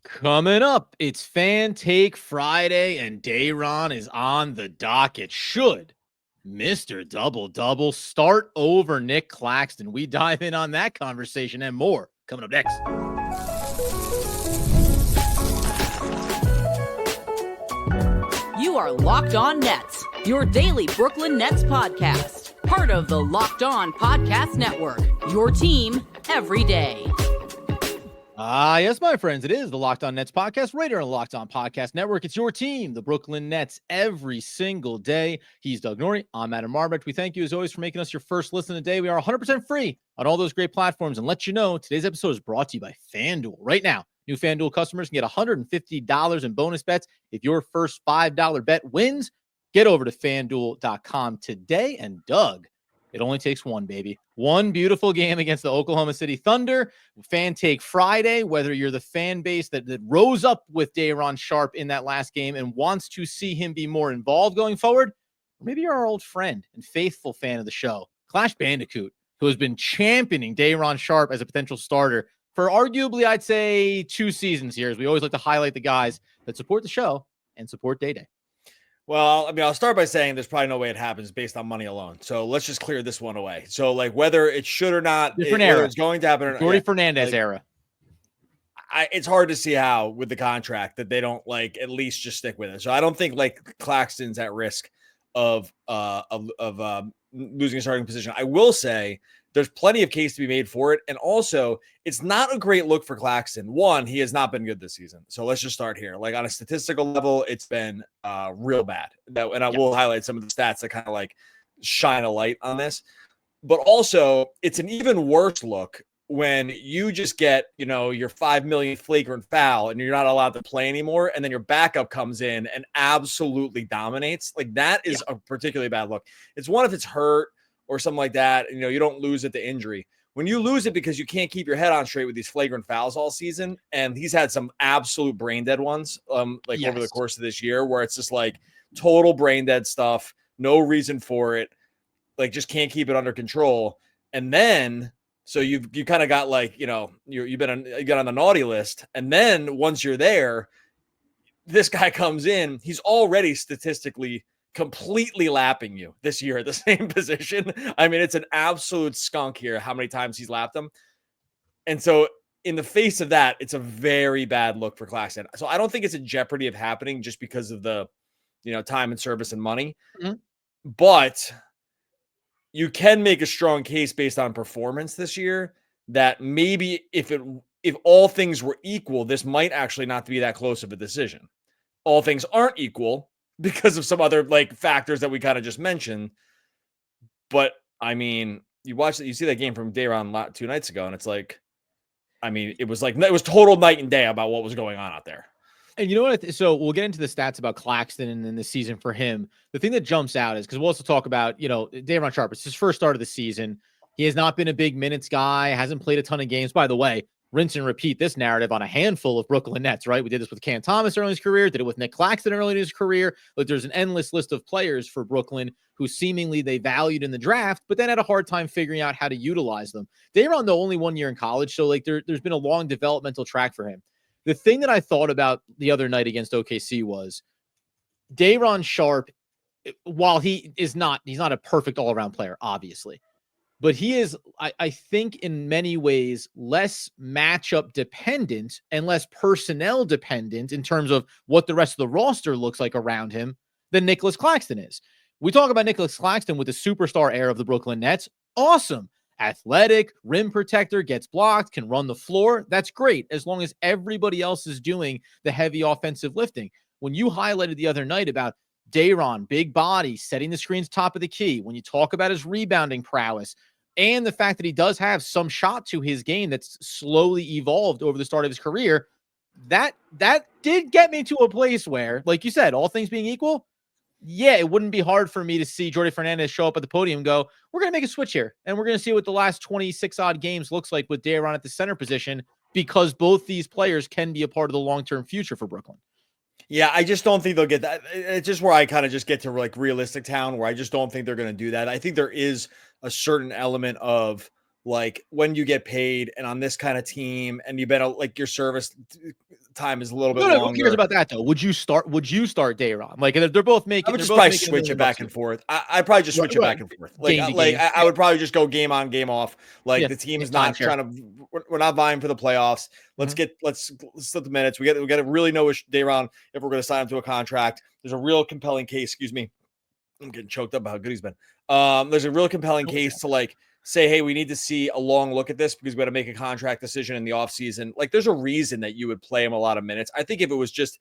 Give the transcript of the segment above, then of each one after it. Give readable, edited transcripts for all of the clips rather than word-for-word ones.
Coming up, it's Fan Take Friday, and Day'Ron is on the docket. Should Mr. Double Double start over Nic Claxton? We dive in on that conversation and more coming up next. You are Locked On Nets, your daily Brooklyn Nets podcast. Part of the Locked On Podcast Network, your team every day. Yes, my friends, it is the Locked On Nets podcast right here on the Locked On Podcast Network. It's your team, the Brooklyn Nets, every single day. He's Doug Norrie. I'm Adam Marbrecht. We thank you, as always, for making us your first listen today. We are 100% free on all those great platforms. And let you know, today's episode is brought to you by FanDuel. Right now, new FanDuel customers can get $150 in bonus bets if your first $5 bet wins. Get over to FanDuel.com today. And Doug, it only takes one, baby. One beautiful game against the Oklahoma City Thunder. Fan Take Friday, whether you're the fan base that rose up with Day'Ron Sharpe in that last game and wants to see him be more involved going forward, or maybe you're our old friend and faithful fan of the show, Clash Bandicoot, who has been championing Day'Ron Sharpe as a potential starter for arguably, I'd say, 2 seasons here, as we always like to highlight the guys that support the show and support Day Day. Well, I mean, I'll start by saying there's probably no way it happens based on money alone. So let's just clear this one away. So, like, whether it should or not, whether it's going to happen or not. Jordy Fernandez era. It's hard to see how, with the contract, that they don't, like, at least just stick with it. So I don't think, like, Claxton's at risk of losing a starting position. I will say there's plenty of case to be made for it. And also, it's not a great look for Claxton. One, he has not been good this season. So let's just start here. Like, on a statistical level, it's been real bad. And I will highlight some of the stats that kind of like shine a light on this. But also, it's an even worse look when you just get, your 5 million flagrant foul and you're not allowed to play anymore. And then your backup comes in and absolutely dominates. Like, that is a particularly bad look. It's one if it's hurt or something like that, you don't lose it to injury. When you lose it because you can't keep your head on straight with these flagrant fouls all season, and he's had some absolute brain dead ones, over the course of this year, where it's just like total brain dead stuff, no reason for it, like just can't keep it under control. And then, so you kind of got like, you got on the naughty list, and then once you're there, this guy comes in, he's already statistically completely lapping you this year at the same position. I mean, it's an absolute skunk here how many times he's lapped them. And so in the face of that, it's a very bad look for Claxton. So I don't think it's in jeopardy of happening just because of the, time and service and money. Mm-hmm. But you can make a strong case based on performance this year that maybe if all things were equal, this might actually not be that close of a decision. All things aren't equal because of some other like factors that we kind of just mentioned. But I mean, you see that game from Day'Ron 2 nights ago, and it's like, I mean, it was total night and day about what was going on out there. And you know what? So we'll get into the stats about Claxton and then the season for him. The thing that jumps out is, because we'll also talk about, Day'Ron Sharpe. It's his first start of the season. He has not been a big minutes guy, hasn't played a ton of games. By the way, rinse and repeat this narrative on a handful of Brooklyn Nets, right? We did this with Cam Thomas early in his career, did it with Nic Claxton early in his career. But there's an endless list of players for Brooklyn who seemingly they valued in the draft, but then had a hard time figuring out how to utilize them. Day'Ron, though, only 1 year in college, so like there's been a long developmental track for him. The thing that I thought about the other night against OKC was Day'Ron Sharpe, while he's not a perfect all-around player, obviously. But he is, I think, in many ways, less matchup dependent and less personnel dependent in terms of what the rest of the roster looks like around him than Nicholas Claxton is. We talk about Nicholas Claxton with the superstar air of the Brooklyn Nets. Awesome. Athletic, rim protector, gets blocked, can run the floor. That's great, as long as everybody else is doing the heavy offensive lifting. When you highlighted the other night about Day'Ron, big body, setting the screens top of the key, when you talk about his rebounding prowess, and the fact that he does have some shot to his game that's slowly evolved over the start of his career, that did get me to a place where, like you said, all things being equal, yeah, it wouldn't be hard for me to see Jordy Fernandez show up at the podium and go, we're going to make a switch here, and we're going to see what the last 26-odd games looks like with Day'Ron at the center position, because both these players can be a part of the long-term future for Brooklyn. Yeah, I just don't think they'll get that. It's just where I kind of just get to like realistic town, where I just don't think they're going to do that. I think there is a certain element of like when you get paid and on this kind of team and you've been like your service time is a little bit No, who cares longer. about that though? Would you start Day'Ron? Like they're both making. I would They're just both probably making switch it back and forth. I'd probably just switch it back and forth. Like, Game to game. I would probably just go game on, game off. Like the team is not timeshare. trying to. We're not vying for the playoffs. Let's split the minutes. We got to really know Day'Ron if we're going to sign him to a contract. There's a real compelling case. Excuse me, I'm getting choked up about how good he's been. There's a real compelling case to like say, hey, we need to see a long look at this because we got to make a contract decision in the offseason. Like, there's a reason that you would play him a lot of minutes. I think if it was just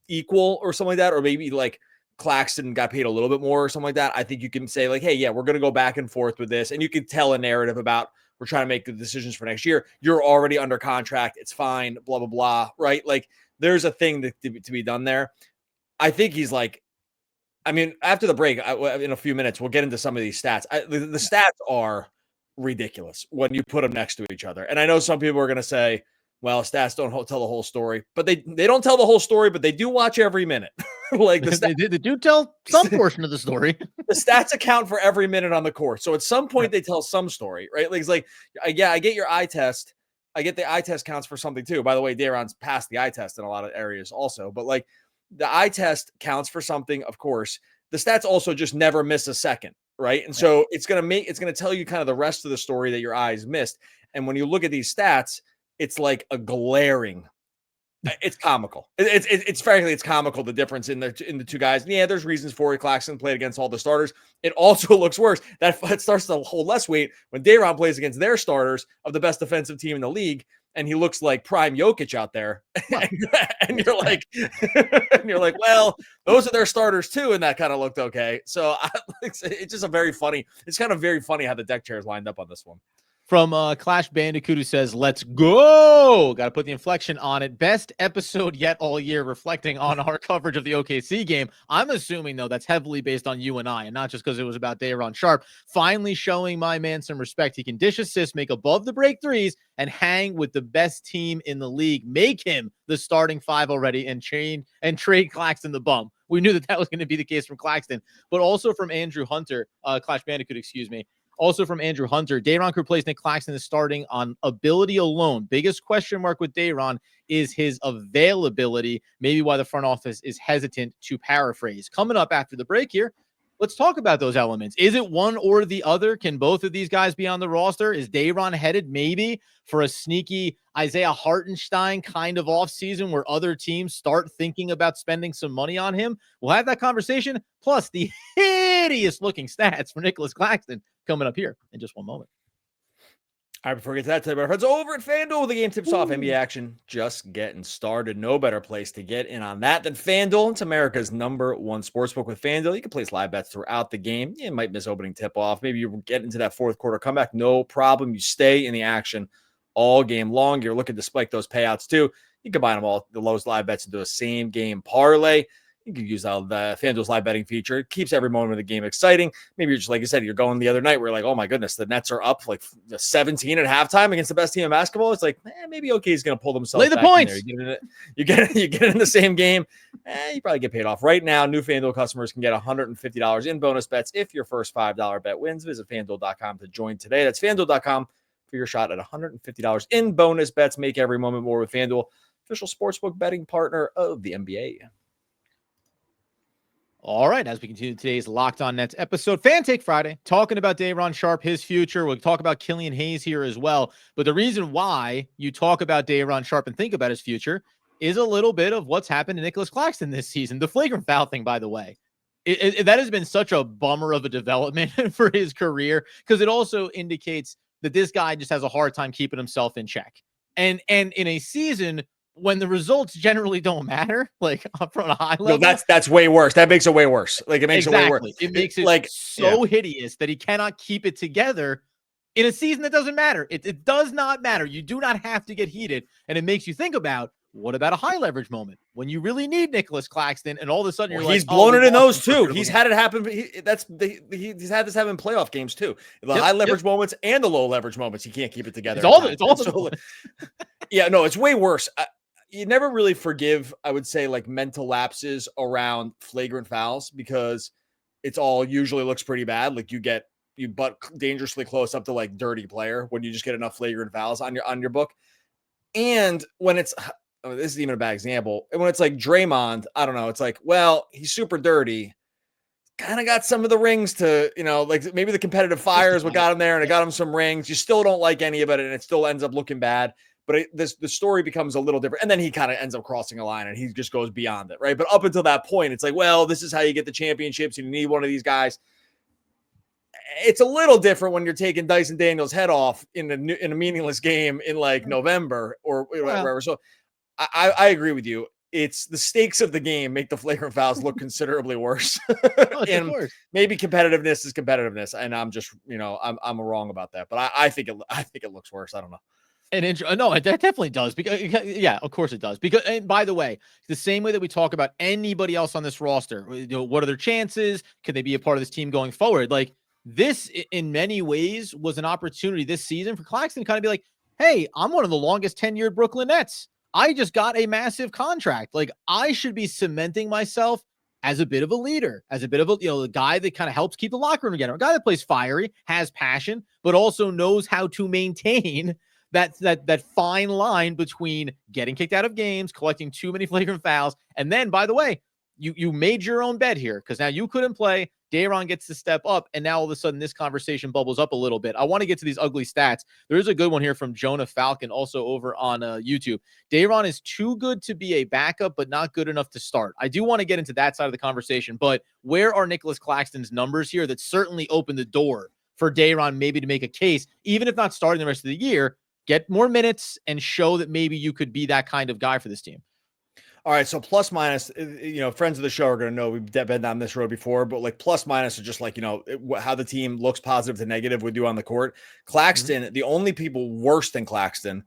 equal or something like that, or maybe like Claxton got paid a little bit more or something like that, I think you can say like, hey, yeah, we're going to go back and forth with this. And you can tell a narrative about we're trying to make the decisions for next year. You're already under contract. It's fine, blah, blah, blah. Right. Like there's a thing to be done there. I think he's like, I mean, after the break, in a few minutes, we'll get into some of these stats. The stats are ridiculous when you put them next to each other. And I know some people are going to say, well, stats don't tell the whole story, but they don't tell the whole story, but they do watch every minute. Like they do tell some portion of the story. The stats account for every minute on the court. So at some point they tell some story, right? Like it's like, yeah, I get your eye test. I get the eye test counts for something too. By the way, Day'Ron's passed the eye test in a lot of areas also, but like the eye test counts for something, of course. The stats also just never miss a second, right? And so it's going to tell you kind of the rest of the story that your eyes missed. And when you look at these stats, it's like a glaring. It's comical. It's frankly, it's comical, the difference in the two guys. Yeah, there's reasons for it. Claxton played against all the starters. It also looks worse. That starts to hold less weight when Day'Ron plays against their starters of the best defensive team in the league, and he looks like prime Jokic out there. and you're like, well, those are their starters too, and that kind of looked okay. So it's just it's kind of very funny how the deck chairs lined up on this one. From Clash Bandicoot, who says, let's go. Got to put the inflection on it. Best episode yet all year, reflecting on our coverage of the OKC game. I'm assuming, though, that's heavily based on you and I, and not just because it was about Day'Ron Sharpe. Finally showing my man some respect. He can dish assists, make above the break threes, and hang with the best team in the league. Make him the starting five already and trade Claxton the bum. We knew that was going to be the case from Claxton, but also from Andrew Hunter, Clash Bandicoot, excuse me. Also from Andrew Hunter, Day'Ron could replace Nic Claxton is starting on ability alone. Biggest question mark with Day'Ron is his availability. Maybe why the front office is hesitant to paraphrase. Coming up after the break here, let's talk about those elements. Is it one or the other? Can both of these guys be on the roster? Is Day'Ron headed maybe for a sneaky Isaiah Hartenstein kind of offseason where other teams start thinking about spending some money on him? We'll have that conversation, plus the hideous looking stats for Nic Claxton coming up here in just one moment. All right, before we get to that, tell you about our friends over at FanDuel. The game tips off. NBA action just getting started. No better place to get in on that than FanDuel. It's America's #1 sportsbook. With FanDuel, you can place live bets throughout the game. You might miss opening tip-off. Maybe you get into that fourth quarter comeback. No problem. You stay in the action all game long. You're looking to spike those payouts too. You combine them all, the lowest live bets, into a same-game parlay. You can use the FanDuel's live betting feature. It keeps every moment of the game exciting. Maybe you're just, like I said, you're going the other night where you're like, oh my goodness, the Nets are up like 17 at halftime against the best team in basketball. It's like, maybe OK is going to pull themselves Lay the back points. in there. You get it in the same game. You probably get paid off. Right now, new FanDuel customers can get $150 in bonus bets if your first $5 bet wins. Visit FanDuel.com to join today. That's FanDuel.com for your shot at $150 in bonus bets. Make every moment more with FanDuel, official sportsbook betting partner of the NBA. All right, as we continue today's Locked On Nets episode, Fan Take Friday, talking about Day'Ron Sharpe, his future. We'll talk about Killian Hayes here as well. But the reason why you talk about Day'Ron Sharpe and think about his future is a little bit of what's happened to Nic Claxton this season. The flagrant foul thing, by the way, that has been such a bummer of a development for his career, because it also indicates that this guy just has a hard time keeping himself in check. And in a season when the results generally don't matter, like from a high level. No, that's way worse. That makes it way worse. Like it makes it way worse. It makes it like so hideous that he cannot keep it together in a season that doesn't matter. It does not matter. You do not have to get heated. And it makes you think about, what about a high leverage moment when you really need Nic Claxton and all of a sudden you're he's blown it in those too. He's had it happen. He's had this happen in playoff games too. The high leverage moments and the low leverage moments. He can't keep it together. It's all yeah, no, it's way worse. You never really forgive, I would say, like mental lapses around flagrant fouls, because it's all usually looks pretty bad. Like you butt dangerously close up to like dirty player when you just get enough flagrant fouls on your book. And when it's this is even a bad example. And when it's like Draymond, I don't know. It's like, well, he's super dirty. Kind of got some of the rings to, like maybe the competitive fire is what got him there, and it got him some rings. You still don't like any of it, and it still ends up looking bad. But the story becomes a little different. And then he kind of ends up crossing a line, and he just goes beyond it, right? But up until that point, it's like, well, this is how you get the championships. You need one of these guys. It's a little different when you're taking Dyson Daniels' head off in a meaningless game in like November or whatever. So I agree with you. It's the stakes of the game make the flagrant fouls look considerably worse. And maybe competitiveness is competitiveness, and I'm just, I'm wrong about that. But I think it looks worse. I don't know. No, it definitely does. Because yeah, of course it does. Because, and by the way, the same way that we talk about anybody else on this roster, what are their chances? Could they be a part of this team going forward? Like, this, in many ways, was an opportunity this season for Claxton to kind of be like, hey, I'm one of the longest tenured Brooklyn Nets. I just got a massive contract. Like, I should be cementing myself as a bit of a leader, as a bit of a, the guy that kind of helps keep the locker room together, a guy that plays fiery, has passion, but also knows how to maintain that fine line between getting kicked out of games, collecting too many flagrant fouls. And then, by the way, you made your own bet here, because now you couldn't play. Day'Ron gets to step up, and now all of a sudden this conversation bubbles up a little bit. I want to get to these ugly stats. There is a good one here from Jonah Falcon, also over on YouTube. Day'Ron is too good to be a backup, but not good enough to start. I do want to get into that side of the conversation, but where are Nic Claxton's numbers here that certainly open the door for Day'Ron maybe to make a case, even if not starting the rest of the year, get more minutes and show that maybe you could be that kind of guy for this team? All right, so plus minus, friends of the show are going to know we've been down this road before, but like plus minus are just like, how the team looks positive to negative with you on the court. Claxton, the only people worse than Claxton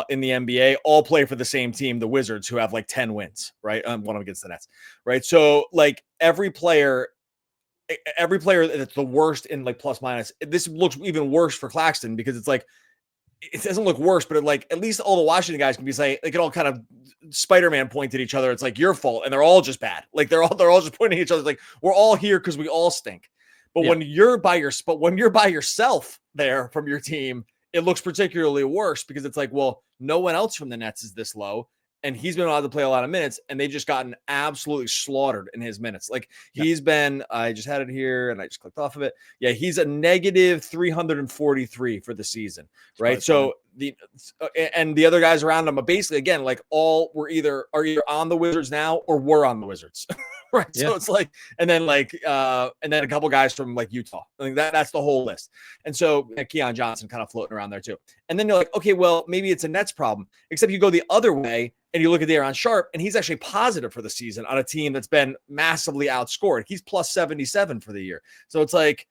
in the NBA all play for the same team, the Wizards, who have like 10 wins, right? One of them against the Nets, right? So like every player that's the worst in like plus minus, this looks even worse for Claxton, because it's like, it doesn't look worse, but at least all the Washington guys can be saying, they can all kind of Spider-Man point at each other. It's like your fault. And they're all just bad. Like they're all just pointing at each other. Like, we're all here because we all stink. But when you're by yourself there from your team, it looks particularly worse, because it's like, well, no one else from the Nets is this low. And he's been allowed to play a lot of minutes, and they've just gotten absolutely slaughtered in his minutes. Like he's been, I just had it here and I just clicked off of it. Yeah, he's a negative 343 for the season, right? So the other guys around him are basically, again, like are either on the Wizards now or were on the Wizards. Right. Yeah. So it's like, and then a couple guys from like Utah. I think that's the whole list. And so Keon Johnson kind of floating around there too. And then you're like, okay, well, maybe it's a Nets problem, except you go the other way and you look at Day'Ron Sharpe, and he's actually positive for the season on a team that's been massively outscored. He's plus 77 for the year. So it's like,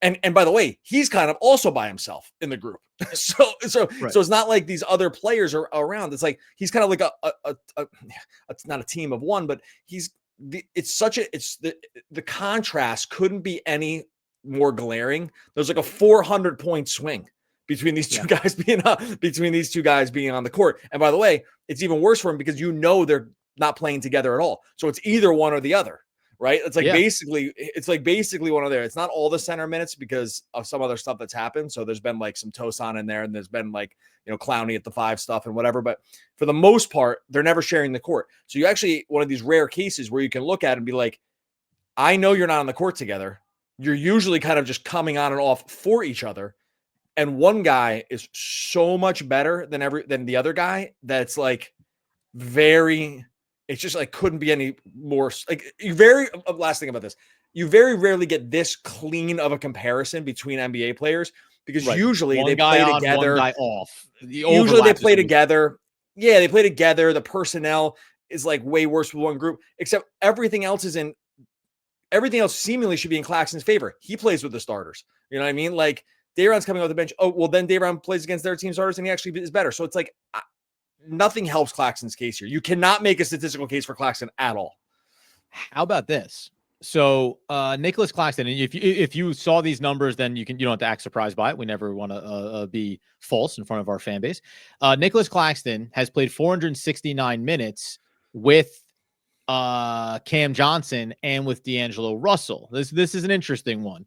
and by the way, he's kind of also by himself in the group. So it's not like these other players are around. It's like, he's kind of like it's not a team of one, but the contrast couldn't be any more glaring. There's like a 400-point swing between these two guys being on the court. And by the way, it's even worse for him because they're not playing together at all. So it's either one or the other, right? It's like basically one or the other. It's not all the center minutes because of some other stuff that's happened. So there's been like some Tosan in there, and there's been like, Clowney at the 5 stuff and whatever. But for the most part, they're never sharing the court. So you actually, one of these rare cases where you can look at it and be like, I know you're not on the court together. You're usually kind of just coming on and off for each other. And one guy is so much better than the other guy that's like it's just like couldn't be any more like last thing about this. You very rarely get this clean of a comparison between NBA players, because usually they play together. One guy off. Usually they play together. Yeah, they play together. The personnel is like way worse with one group, except everything else seemingly should be in Claxton's favor. He plays with the starters. You know what I mean? Like, Day'Ron's coming off the bench. Oh, well, then Day'Ron plays against their team starters, and he actually is better. So it's like nothing helps Claxton's case here. You cannot make a statistical case for Claxton at all. How about this? So Nic Claxton, and if you saw these numbers, then you don't have to act surprised by it. We never want to be false in front of our fan base. Nic Claxton has played 469 minutes with Cam Johnson and with D'Angelo Russell. This is an interesting one.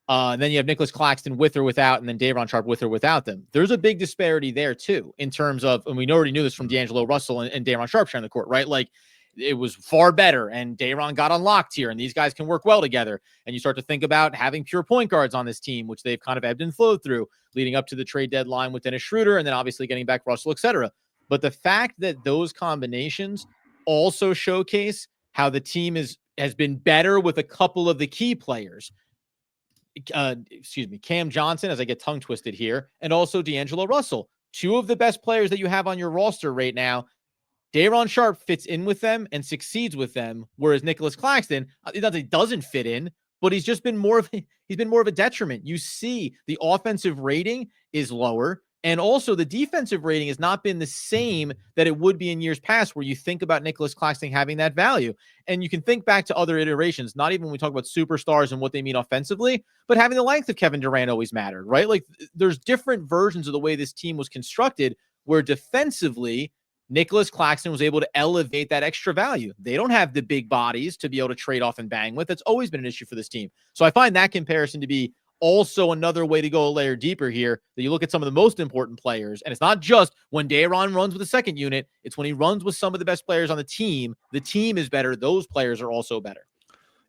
And then you have Nic Claxton with or without, and then Day'Ron Sharpe with or without them. There's a big disparity there too, in terms of, and we already knew this from D'Angelo Russell and Daron Sharpe sharing the court, right? Like it was far better, and Day'Ron got unlocked here, and these guys can work well together. And you start to think about having pure point guards on this team, which they've kind of ebbed and flowed through leading up to the trade deadline with Dennis Schroeder, and then obviously getting back Russell, etc. But the fact that those combinations also showcase how the team has been better with a couple of the key players. Cam Johnson, as I get tongue twisted here, and also D'Angelo Russell, two of the best players that you have on your roster right now. Daron Sharpe fits in with them and succeeds with them, whereas Nic Claxton, he doesn't fit in, but he's been more of a detriment. You see the offensive rating is lower, and also the defensive rating has not been the same that it would be in years past, where you think about Nic Claxton having that value. And you can think back to other iterations, not even when we talk about superstars and what they mean offensively, but having the length of Kevin Durant always mattered, right? Like there's different versions of the way this team was constructed, where defensively, Nic Claxton was able to elevate that extra value. They don't have the big bodies to be able to trade off and bang with. That's always been an issue for this team. So I find that comparison to be also another way to go a layer deeper here, that you look at some of the most important players, and it's not just when Day'Ron runs with the second unit, it's when he runs with some of the best players on the team is better. Those players are also better.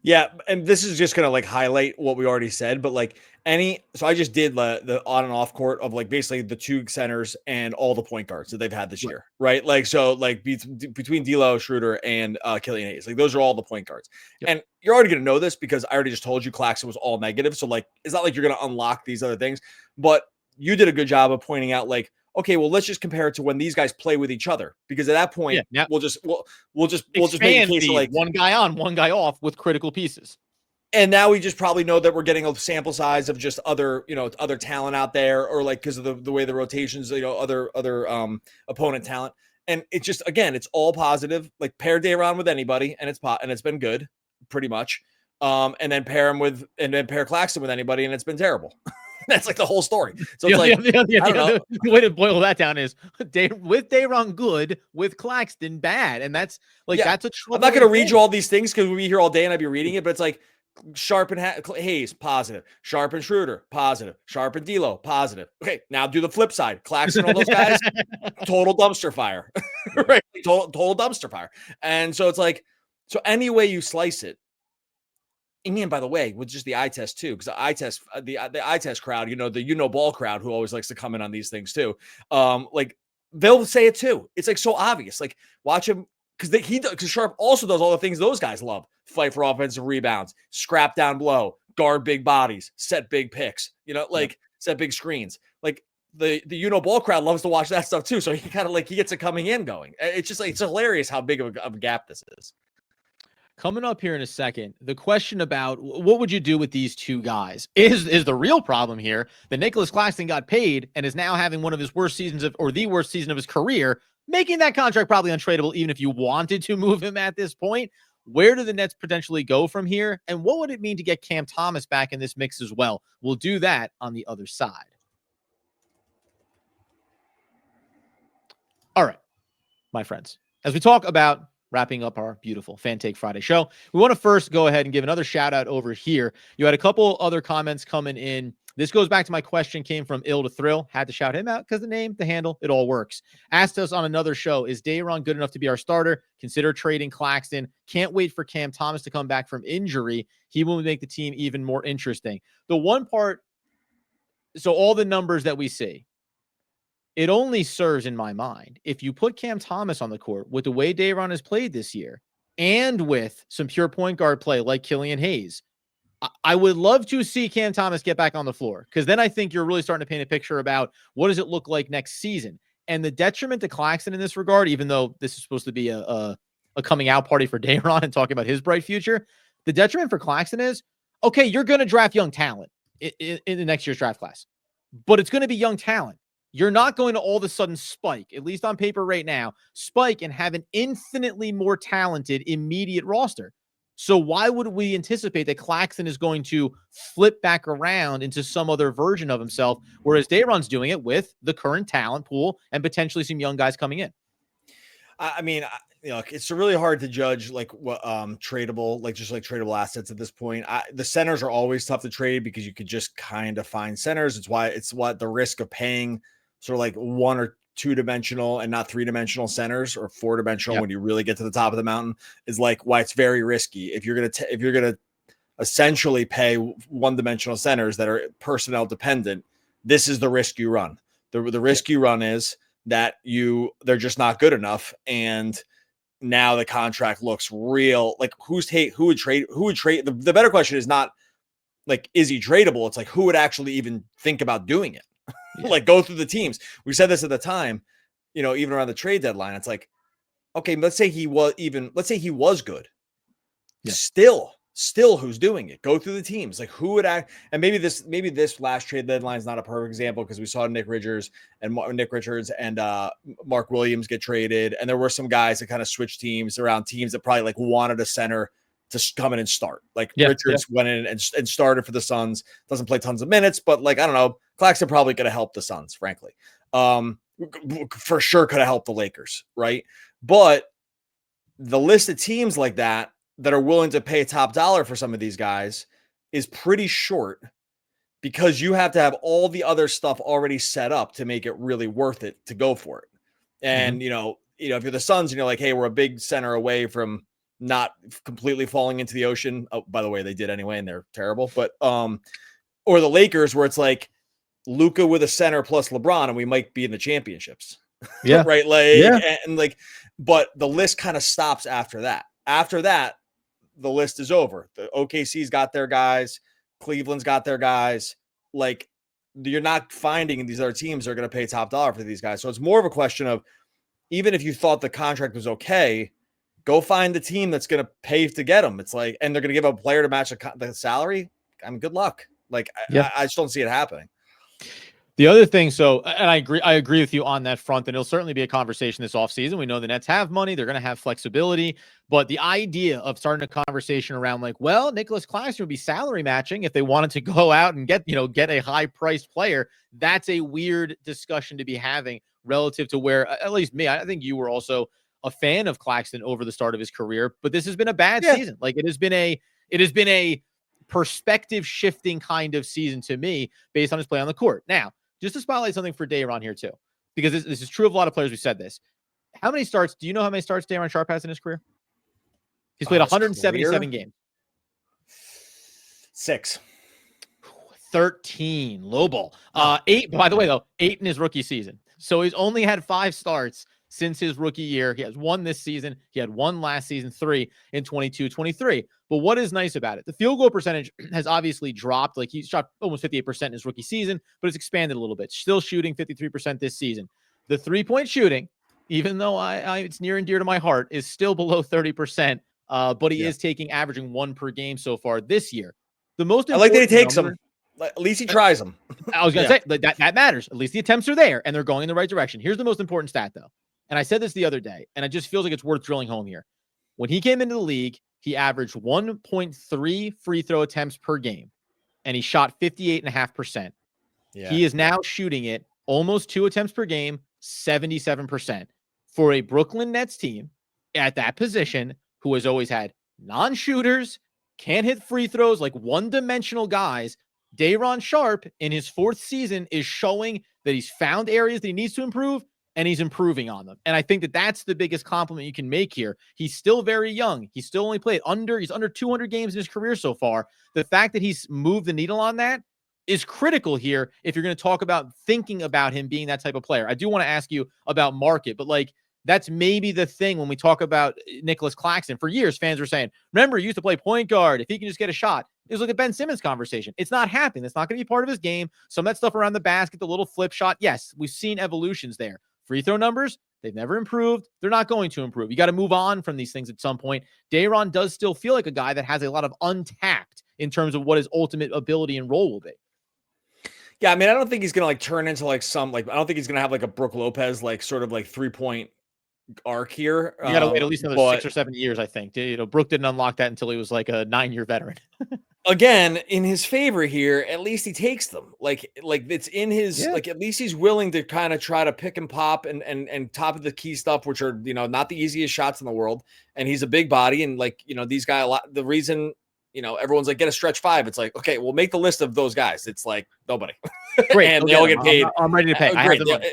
Yeah, and this is just going to like highlight what we already said, but like so I just did the on and off court of like basically the two centers and all the point guards that they've had this year, right? Like, so like between D'Lo, Schroeder, and Killian Hayes, like those are all the point guards. Yep. And you're already going to know this because I already just told you Claxton was all negative. So like, it's not like you're going to unlock these other things, but you did a good job of pointing out like, okay, well, let's just compare it to when these guys play with each other, because at that point, we'll just make a case of like one guy on, one guy off with critical pieces. And now we just probably know that we're getting a sample size of just other talent out there, or like because of the way the rotations, other opponent talent. And it's just, again, it's all positive. Like pair Day'Ron with anybody, and it's been good, pretty much. And then pair Claxton with anybody, and it's been terrible. That's like the whole story. So it's the way to boil that down is with Day'Ron good, with Claxton bad, and that's like that's a trouble. I'm not going to read you all these things because we'll be here all day and I'd be reading it, but it's like Sharpe and Hayes positive, Sharpe and Schroeder positive, Sharpe and D'Lo positive. Okay, now do the flip side. Claxton, all those guys, total dumpster fire, right? Total dumpster fire. And so it's like, so any way you slice it. And by the way, with just the eye test too, because the eye test crowd, the ball crowd who always likes to come in on these things too. Like they'll say it too. It's like so obvious. Like watch him because Sharpe also does all the things those guys love: fight for offensive rebounds, scrap down below, guard big bodies, set big picks. Set big screens. Like the ball crowd loves to watch that stuff too. So he kind of like he gets it coming in going. It's just like it's hilarious how big of a gap this is. Coming up here in a second, the question about what would you do with these two guys is the real problem here. That Nic Claxton got paid and is now having one of his worst seasons or the worst season of his career, making that contract probably untradeable, even if you wanted to move him at this point. Where do the Nets potentially go from here? And what would it mean to get Cam Thomas back in this mix as well? We'll do that on the other side. All right, my friends, as we talk about wrapping up our beautiful Fan Take Friday show, we want to first go ahead and give another shout out over here. You had a couple other comments coming in. This goes back to my question, came from Ill to Thrill. Had to shout him out because the name, the handle, it all works. Asked us on another show, is Day'Ron good enough to be our starter? Consider trading Claxton. Can't wait for Cam Thomas to come back from injury. He will make the team even more interesting. The one part, so all the numbers that we see, it only serves in my mind if you put Cam Thomas on the court with the way Day'Ron has played this year and with some pure point guard play like Killian Hayes. I would love to see Cam Thomas get back on the floor, because then I think you're really starting to paint a picture about what does it look like next season. And the detriment to Claxton in this regard, even though this is supposed to be a coming out party for Day'Ron and talking about his bright future, the detriment for Claxton is, okay, you're going to draft young talent in the next year's draft class, but it's going to be young talent. You're not going to all of a sudden spike, at least on paper right now, spike and have an infinitely more talented immediate roster. So why would we anticipate that Claxton is going to flip back around into some other version of himself, whereas Day'Ron's doing it with the current talent pool and potentially some young guys coming in? I mean, it's really hard to judge like what tradable, like just like tradable assets at this point. The centers are always tough to trade because you could just kind of find centers. It's what the risk of paying sort of like 1 or 2-dimensional and not 3-dimensional centers, or 4-dimensional when you really get to the top of the mountain, is like why it's very risky. If you're gonna essentially pay 1-dimensional centers that are personnel dependent, this is the risk you run. The risk you run is that they're just not good enough, and now the contract looks real. Like who would trade? The better question is not like, is he tradable? It's like, who would actually even think about doing it? Like, go through the teams. We said this at the time, even around the trade deadline. It's like, okay, let's say he was good. Yeah. Still who's doing it? Go through the teams. Like, who would act? And maybe this last trade deadline is not a perfect example, because we saw Nick Richards and Mark Williams get traded, and there were some guys that kind of switched teams around, teams that probably like wanted a center to come in and start. Like Richards went in and started for the Suns. Doesn't play tons of minutes, but like, I don't know, Claxton probably could have helped the Suns, frankly. For sure could have helped the Lakers, right? But the list of teams like that are willing to pay top dollar for some of these guys is pretty short, because you have to have all the other stuff already set up to make it really worth it to go for it. And, if you're the Suns and you're like, hey, we're a big center away from not completely falling into the ocean. Oh, by the way, they did anyway, and they're terrible. But, or the Lakers, where it's like Luka with a center plus LeBron, and we might be in the championships. Yeah. Right. Like, and like, but the list kind of stops after that. After that, the list is over. The OKC's got their guys. Cleveland's got their guys. Like, you're not finding these other teams are going to pay top dollar for these guys. So it's more of a question of, even if you thought the contract was okay, go find the team that's going to pay to get them. It's like, and they're going to give a player to match the salary. I mean, good luck. Like, I just don't see it happening. The other thing, and I agree with you on that front, and it'll certainly be a conversation this offseason. We know the Nets have money, they're going to have flexibility, but the idea of starting a conversation around like, well, Nic Claxton would be salary matching if they wanted to go out and get a high priced player. That's a weird discussion to be having relative to where, at least me, I think you were also a fan of Claxton over the start of his career, but this has been a bad season. Like, it has been a perspective shifting kind of season to me based on his play on the court. Now, just to spotlight something for Day'Ron here too, because this is true of a lot of players. We said this. How many starts? Do you know how many starts Daron Sharpe has in his career? He's played 177 games. 6. 13. Low ball. 8. By the way, though, 8 in his rookie season. So he's only had 5 starts since his rookie year. He has 1 this season. He had 1 last season, 3 in 22-23. But what is nice about it? The field goal percentage has obviously dropped. Like, he shot almost 58% in his rookie season, but it's expanded a little bit. Still shooting 53% this season. The 3-point shooting, even though it's near and dear to my heart, is still below 30%. But he is averaging 1 per game so far this year. The most important, I like that he takes them. At least he tries them. I was going to say that matters. At least the attempts are there and they're going in the right direction. Here's the most important stat, though. And I said this the other day, and it just feels like it's worth drilling home here. When he came into the league, he averaged 1.3 free throw attempts per game, and he shot 58.5%. Yeah. He is now shooting it almost 2 attempts per game, 77%. For a Brooklyn Nets team at that position, who has always had non-shooters, can't hit free throws, like one-dimensional guys, Day'Ron Sharpe in his 4th season is showing that he's found areas that he needs to improve, and he's improving on them. And I think that that's the biggest compliment you can make here. He's still very young. He's still only played he's under 200 games in his career so far. The fact that he's moved the needle on that is critical here if you're going to talk about thinking about him being that type of player. I do want to ask you about market, but like, that's maybe the thing when we talk about Nic Claxton. For years, fans were saying, remember, he used to play point guard. If he can just get a shot. It was like a Ben Simmons conversation. It's not happening. That's not going to be part of his game. Some of that stuff around the basket, the little flip shot. Yes, we've seen evolutions there. Free throw numbers, they've never improved. They're not going to improve. You got to move on from these things at some point. Day'Ron does still feel like a guy that has a lot of untapped in terms of what his ultimate ability and role will be. Yeah, I mean, I don't think he's going to like turn into like I don't think he's going to have like a Brook Lopez, like sort of like 3-point arc here. You got to wait at least another 6 or 7 years, I think. Brook didn't unlock that until he was like a 9-year veteran. again, in his favor here, at least he takes them. Like it's in his like at least he's willing to kind of try to pick and pop and top of the key stuff, which are not the easiest shots in the world. And he's a big body, and these guys a lot. The reason everyone's like get a stretch five. It's like, okay, we'll make the list of those guys. It's like nobody. Great, and they all get paid. I'm ready to pay. I have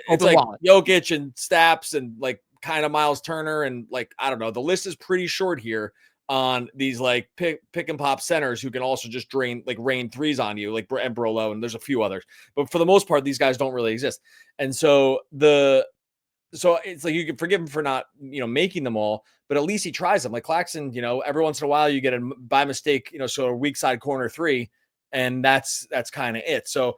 it's like Jokic and Staps and like kind of Miles Turner and like I don't know. The list is pretty short here on these like pick and pop centers who can also just rain threes on you, like Brolo, and there's a few others. But for the most part, these guys don't really exist. And so it's like you can forgive him for not making them all, but at least he tries them. Like Claxton, every once in a while you get a by mistake, sort of weak side corner three, and that's kind of it. So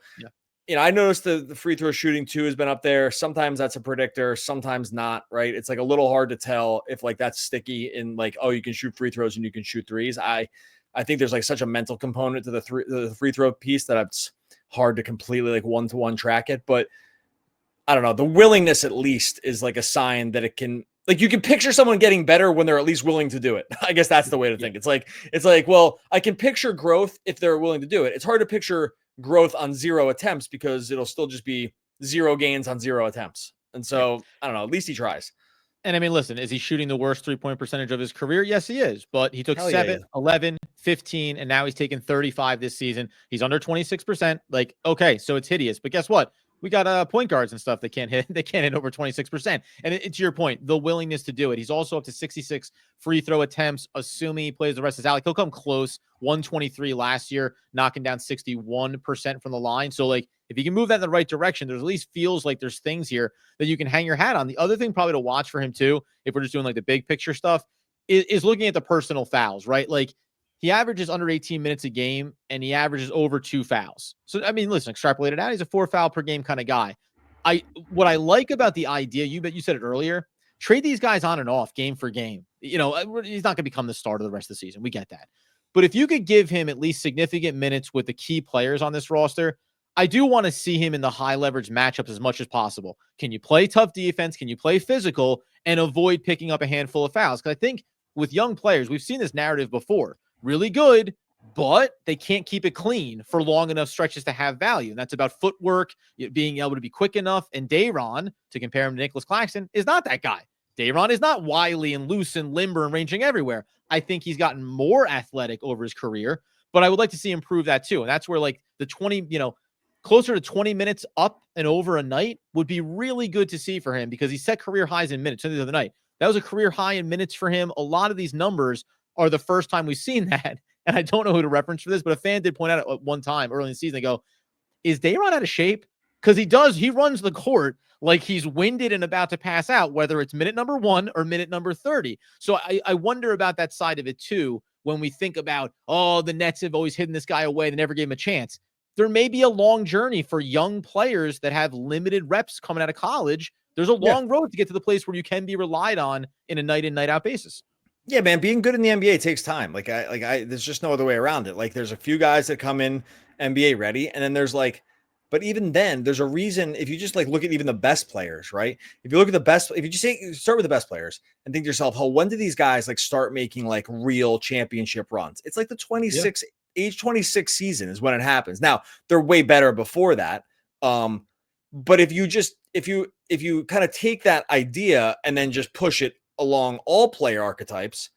I noticed the free throw shooting too has been up there. Sometimes that's a predictor, sometimes not, right? It's like a little hard to tell if like that's sticky in like, oh, you can shoot free throws and you can shoot threes. I think there's like such a mental component to the free throw piece that it's hard to completely like one-to-one track it. But I don't know. The willingness at least is like a sign that it can, like you can picture someone getting better when they're at least willing to do it. I guess that's the way to think. It's like, well, I can picture growth if they're willing to do it. It's hard to picture growth on 0 attempts because it'll still just be 0 gains on 0 attempts. And so I don't know, at least he tries. And I mean, listen, is he shooting the worst 3-point percentage of his career? Yes, he is. But he took 7, 11, 15, and now he's taken 35 this season. He's under 26%. Like, okay, so it's hideous. But guess what? We got point guards and stuff that can't hit. They can't hit over 26%. And it's your point, the willingness to do it. He's also up to 66 free throw attempts, assuming he plays the rest of his alley. He'll come close. 123 last year, knocking down 61% from the line. So, like, if you can move that in the right direction, there's at least feels like there's things here that you can hang your hat on. The other thing probably to watch for him too, if we're just doing like the big picture stuff, is looking at the personal fouls, right? Like, he averages under 18 minutes a game, and he averages over 2 fouls. So, I mean, listen, extrapolate it out. He's a 4 foul per game kind of guy. What I like about the idea, you said it earlier, trade these guys on and off game for game. He's not going to become the starter the rest of the season. We get that. But if you could give him at least significant minutes with the key players on this roster, I do want to see him in the high leverage matchups as much as possible. Can you play tough defense? Can you play physical and avoid picking up a handful of fouls? Because I think with young players, we've seen this narrative before. Really good, but they can't keep it clean for long enough stretches to have value. And that's about footwork, being able to be quick enough. And Day'Ron, to compare him to Nic Claxton, is not that guy. Day'Ron is not wily and loose and limber and ranging everywhere. I think he's gotten more athletic over his career, but I would like to see him improve that too. And that's where like the 20, closer to 20 minutes up and over a night would be really good to see for him because he set career highs in minutes the other night. That was a career high in minutes for him. A lot of these numbers are the first time we've seen that. And I don't know who to reference for this, but a fan did point out at one time early in the season, they go, is Day'Ron out of shape? Because he runs the court like he's winded and about to pass out, whether it's minute number 1 or minute number 30. So I wonder about that side of it too, when we think about, oh, the Nets have always hidden this guy away. They never gave him a chance. There may be a long journey for young players that have limited reps coming out of college. There's a long road to get to the place where you can be relied on in a night in, night out basis. Yeah, man, being good in the NBA takes time. Like I there's just no other way around it. Like there's a few guys that come in NBA ready, and then there's like, but even then, there's a reason. If you just like look at even the best players, right? If you look at the best, if you just start with the best players and think to yourself, oh, when did these guys like start making like real championship runs? It's like the age 26 season is when it happens. Now they're way better before that. But if you kind of take that idea and then just push it along all player archetypes,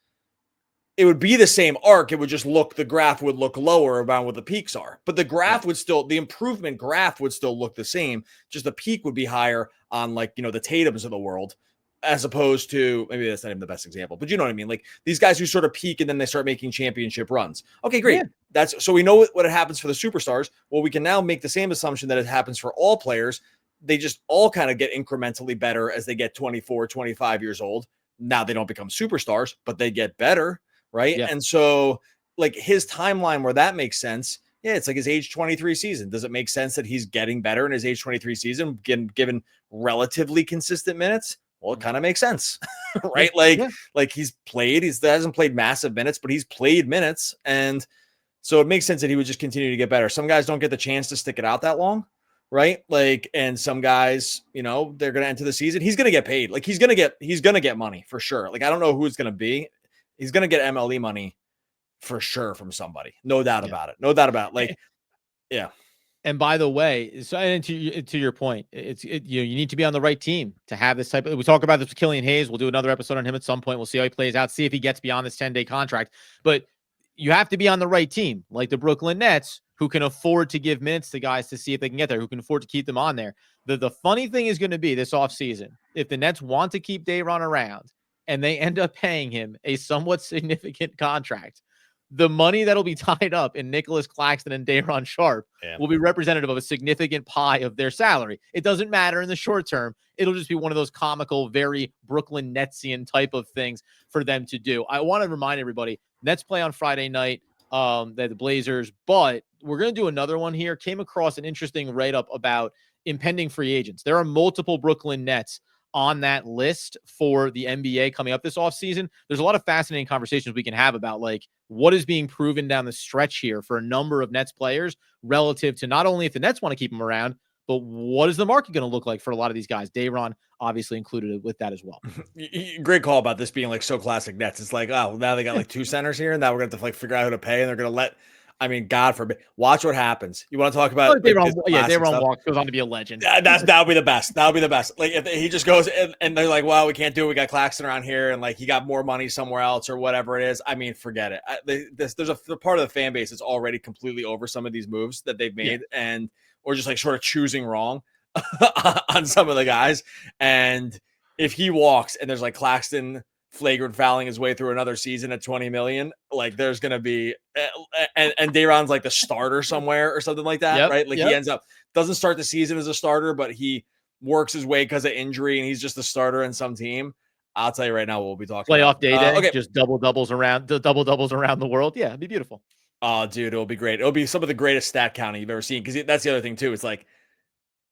it would be the same arc. It would just the graph would look lower about what the peaks are, but the graph would still, the improvement graph would still look the same. Just the peak would be higher on like, the Tatums of the world, as opposed to, maybe that's not even the best example, but you know what I mean? Like these guys who sort of peak and then they start making championship runs. Okay, great. Yeah. So we know what happens for the superstars. Well, we can now make the same assumption that it happens for all players. They just all kind of get incrementally better as they get 24, 25 years old. Now they don't become superstars, but they get better. Right. Yeah. And so like his timeline where that makes sense. Yeah. It's like his age 23 season. Does it make sense that he's getting better in his age 23 season, given relatively consistent minutes? Well, it kind of makes sense, right? Like he's played, hasn't played massive minutes, but he's played minutes. And so it makes sense that he would just continue to get better. Some guys don't get the chance to stick it out that long. Right. Like, and some guys, they're going to enter the season. He's going to get paid. Like he's going to get money for sure. Like, I don't know who it's going to be. He's going to get MLE money for sure from somebody. No doubt about it. No doubt about it. Like, yeah. And by the way, so and to your point, you need to be on the right team to have this type of. We talk about this with Killian Hayes. We'll do another episode on him at some point. We'll see how he plays out, see if he gets beyond this 10-day contract. But you have to be on the right team, like the Brooklyn Nets, who can afford to give minutes to guys to see if they can get there, who can afford to keep them on there. The funny thing is going to be this offseason, if the Nets want to keep Day'Ron around and they end up paying him a somewhat significant contract, the money that'll be tied up in Nic Claxton and Day'Ron Sharpe will be representative of a significant pie of their salary. It doesn't matter in the short term. It'll just be one of those comical, very Brooklyn Netsian type of things for them to do. I want to remind everybody, Nets play on Friday night, the Blazers, but we're going to do another one here. Came across an interesting write-up about impending free agents. There are multiple Brooklyn Nets on that list for the NBA coming up this offseason. There's a lot of fascinating conversations we can have about like what is being proven down the stretch here for a number of Nets players relative to not only if the Nets want to keep them around, but what is the market going to look like for a lot of these guys? Day'Ron obviously included with that as well. Great call about this being like so classic Nets. It's like, oh, now they got like two centers here, and now we're going to have to like figure out who to pay, and they're going to let. I mean, God forbid. Watch what happens. You want to talk about Day'Ron walks goes on to be a legend. That'll be the best. That'll be the best. Like if he just goes and they're like, well, we can't do it. We got Claxton around here, and like he got more money somewhere else or whatever it is. I mean, forget it. There's a part of the fan base that's already completely over some of these moves that they've made, and or just like sort of choosing wrong on some of the guys. And if he walks and there's like Claxton flagrant fouling his way through another season at 20 million, like there's going to be, and Day'Ron's like the starter somewhere or something like that, right? Like he ends up, doesn't start the season as a starter, but he works his way because of injury and he's just the starter in some team. I'll tell you right now, we'll be talking playoff day, okay. Just double doubles around the world. Yeah, it'd be beautiful. Oh, dude, it'll be great. It'll be some of the greatest stat counting you've ever seen. Because that's the other thing too. It's like,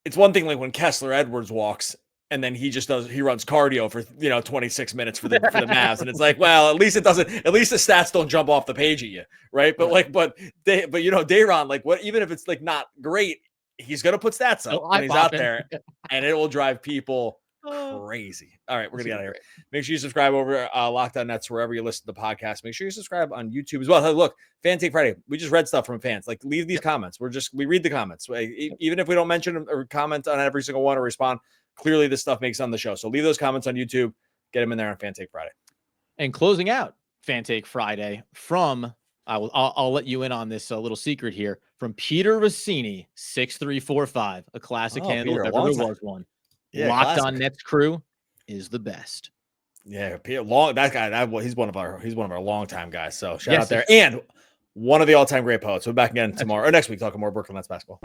it's one thing like when Kessler Edwards walks and then he runs cardio for 26 minutes for the Mavs, and it's like, well, at least the stats don't jump off the page at you, right? But Day'Ron, like what, even if it's like not great, he's gonna put stats up when he's out there, and it will drive people crazy. All right, we're gonna get out of here. Make sure you subscribe over Locked On Nets wherever you listen to the podcast. Make sure you subscribe on YouTube as well. Hey, look, Fan Take Friday. We just read stuff from fans. Like, leave these comments. We read the comments. Even if we don't mention them or comment on every single one or respond, clearly this stuff makes it on the show. So leave those comments on YouTube. Get them in there on Fan Take Friday. And closing out Fan Take Friday from I'll let you in on this little secret here from Peter Rossini 6345, a classic handle if ever there was one. Yeah, Locked On Nets crew is the best. Yeah, that guy. He's one of our longtime guys. So shout out there, and one of the all-time great poets. We're back again tomorrow or next week talking more Brooklyn Nets basketball.